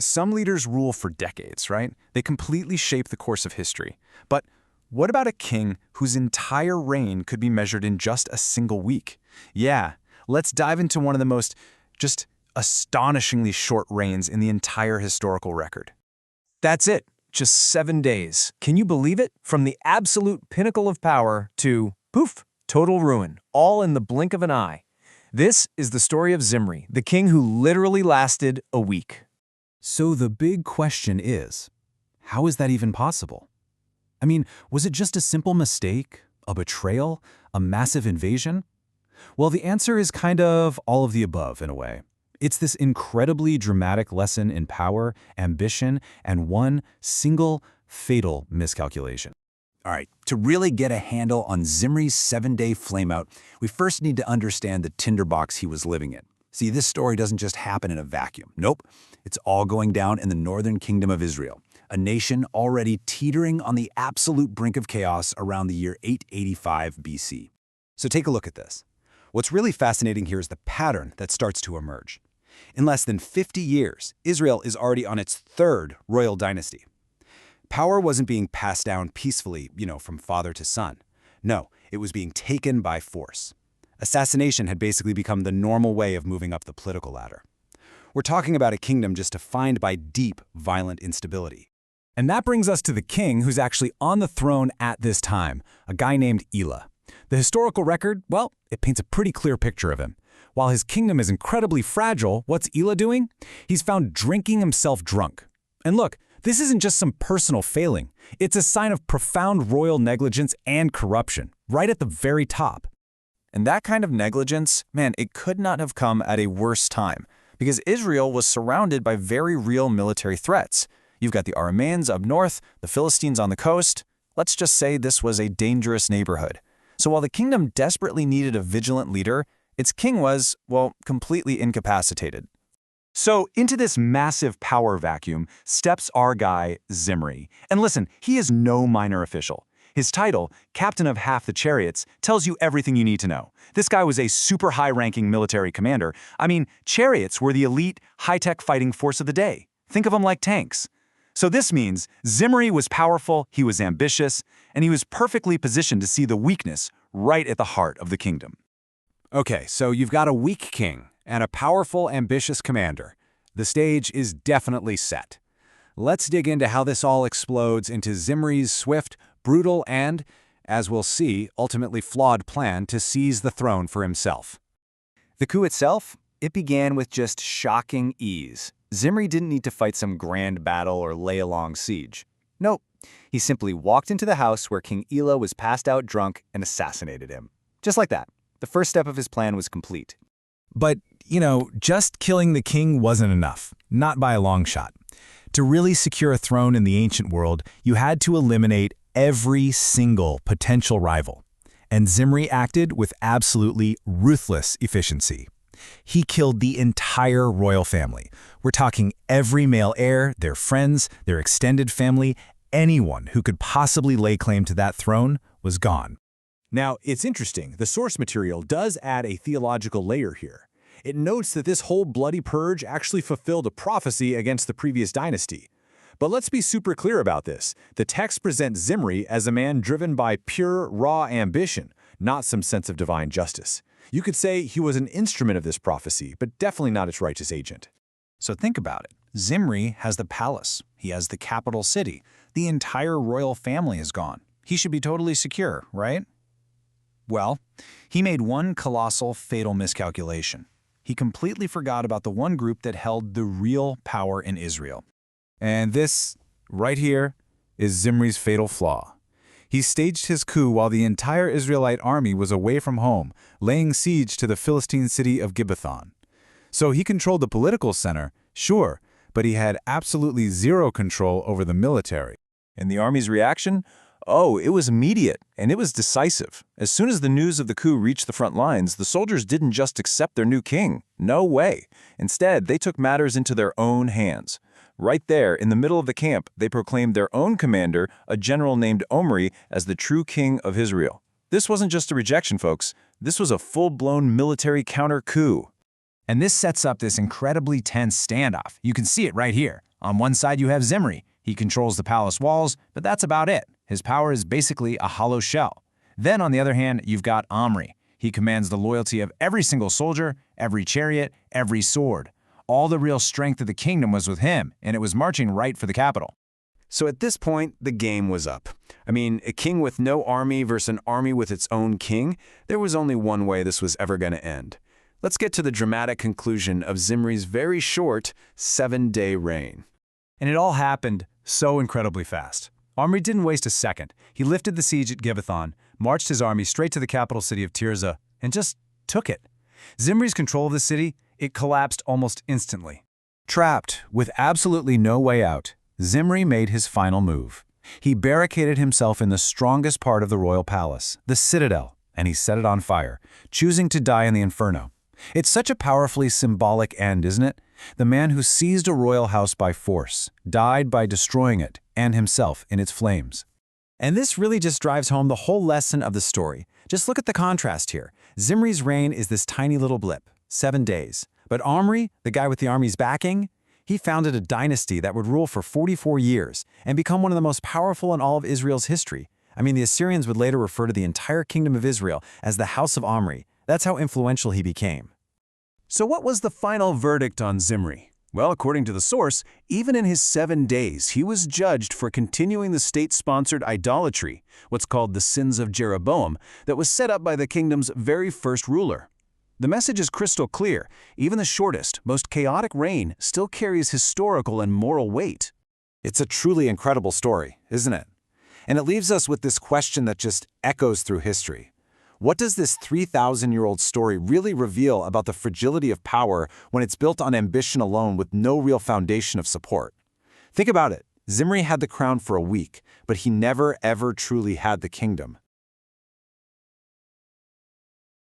Some leaders rule for decades, right? They completely shape the course of history. But what about a king whose entire reign could be measured in just a single week? Yeah, let's dive into one of the most just astonishingly short reigns in the entire historical record. That's it, just 7 days. Can you believe it? From the absolute pinnacle of power to, poof, total ruin, all in the blink of an eye. This is the story of Zimri, the king who literally lasted a week. So the big question is, how is that even possible? I mean, was it just a simple mistake, a betrayal, a massive invasion? Well, the answer is kind of all of the above in a way. It's this incredibly dramatic lesson in power, ambition, and one single fatal miscalculation. All right, to really get a handle on Zimri's 7-day flameout, we first need to understand the tinderbox he was living in. See, this story doesn't just happen in a vacuum. Nope, it's all going down in the northern kingdom of Israel, a nation already teetering on the absolute brink of chaos around the year 885 BC. So take a look at this. What's really fascinating here is the pattern that starts to emerge. In less than 50 years, Israel is already on its third royal dynasty. Power wasn't being passed down peacefully, from father to son. No, it was being taken by force. Assassination had basically become the normal way of moving up the political ladder. We're talking about a kingdom just defined by deep, violent instability. And that brings us to the king who's actually on the throne at this time, a guy named Elah. The historical record, well, it paints a pretty clear picture of him. While his kingdom is incredibly fragile, what's Elah doing? He's found drinking himself drunk. And look, this isn't just some personal failing. It's a sign of profound royal negligence and corruption, right at the very top. And that kind of negligence, man, it could not have come at a worse time, because Israel was surrounded by very real military threats. You've got the Arameans up north, the Philistines on the coast. Let's just say this was a dangerous neighborhood. So while the kingdom desperately needed a vigilant leader, its king was, well, completely incapacitated. So into this massive power vacuum steps our guy, Zimri. And listen, he is no minor official. His title, Captain of Half the Chariots, tells you everything you need to know. This guy was a super high-ranking military commander. I mean, chariots were the elite, high-tech fighting force of the day. Think of them like tanks. So this means Zimri was powerful, he was ambitious, and he was perfectly positioned to see the weakness right at the heart of the kingdom. Okay, so you've got a weak king and a powerful, ambitious commander. The stage is definitely set. Let's dig into how this all explodes into Zimri's swift, brutal, and, as we'll see, ultimately flawed plan to seize the throne for himself. The coup itself, it began with just shocking ease. Zimri didn't need to fight some grand battle or lay a long siege. Nope, he simply walked into the house where King Elah was passed out drunk and assassinated him. Just like that. The first step of his plan was complete. But, just killing the king wasn't enough. Not by a long shot. To really secure a throne in the ancient world, you had to eliminate every single potential rival. And Zimri acted with absolutely ruthless efficiency. He killed the entire royal family. We're talking every male heir, their friends, their extended family, anyone who could possibly lay claim to that throne was gone. Now, it's interesting. The source material does add a theological layer here. It notes that this whole bloody purge actually fulfilled a prophecy against the previous dynasty. But let's be super clear about this. The text presents Zimri as a man driven by pure, raw ambition, not some sense of divine justice. You could say he was an instrument of this prophecy, but definitely not its righteous agent. So think about it. Zimri has the palace. He has the capital city. The entire royal family is gone. He should be totally secure, right? Well, he made one colossal, fatal miscalculation. He completely forgot about the one group that held the real power in Israel. And this, right here, is Zimri's fatal flaw. He staged his coup while the entire Israelite army was away from home, laying siege to the Philistine city of Gibbethon. So he controlled the political center, sure, but he had absolutely zero control over the military. And the army's reaction? Oh, it was immediate, and it was decisive. As soon as the news of the coup reached the front lines, the soldiers didn't just accept their new king. No way. Instead, they took matters into their own hands. Right there, in the middle of the camp, they proclaimed their own commander, a general named Omri, as the true king of Israel. This wasn't just a rejection, folks. This was a full-blown military counter-coup. And this sets up this incredibly tense standoff. You can see it right here. On one side, you have Zimri. He controls the palace walls, but that's about it. His power is basically a hollow shell. Then, on the other hand, you've got Omri. He commands the loyalty of every single soldier, every chariot, every sword. All the real strength of the kingdom was with him, and it was marching right for the capital. So at this point, the game was up. I mean, a king with no army versus an army with its own king, there was only one way this was ever going to end. Let's get to the dramatic conclusion of Zimri's very short 7-day reign. And it all happened so incredibly fast. Omri didn't waste a second. He lifted the siege at Gibbethon, marched his army straight to the capital city of Tirzah, and just took it. Zimri's control of the city, it collapsed almost instantly. Trapped, with absolutely no way out, Zimri made his final move. He barricaded himself in the strongest part of the royal palace, the citadel, and he set it on fire, choosing to die in the inferno. It's such a powerfully symbolic end, isn't it? The man who seized a royal house by force died by destroying it and himself in its flames. And this really just drives home the whole lesson of the story. Just look at the contrast here. Zimri's reign is this tiny little blip, 7 days. But Omri, the guy with the army's backing, he founded a dynasty that would rule for 44 years and become one of the most powerful in all of Israel's history. I mean, the Assyrians would later refer to the entire kingdom of Israel as the House of Omri. That's how influential he became. So what was the final verdict on Zimri? Well, according to the source, even in his 7 days, he was judged for continuing the state-sponsored idolatry, what's called the sins of Jeroboam, that was set up by the kingdom's very first ruler. The message is crystal clear. Even the shortest, most chaotic reign still carries historical and moral weight. It's a truly incredible story, isn't it? And it leaves us with this question that just echoes through history. What does this 3,000-year-old story really reveal about the fragility of power when it's built on ambition alone with no real foundation of support? Think about it. Zimri had the crown for a week, but he never ever truly had the kingdom.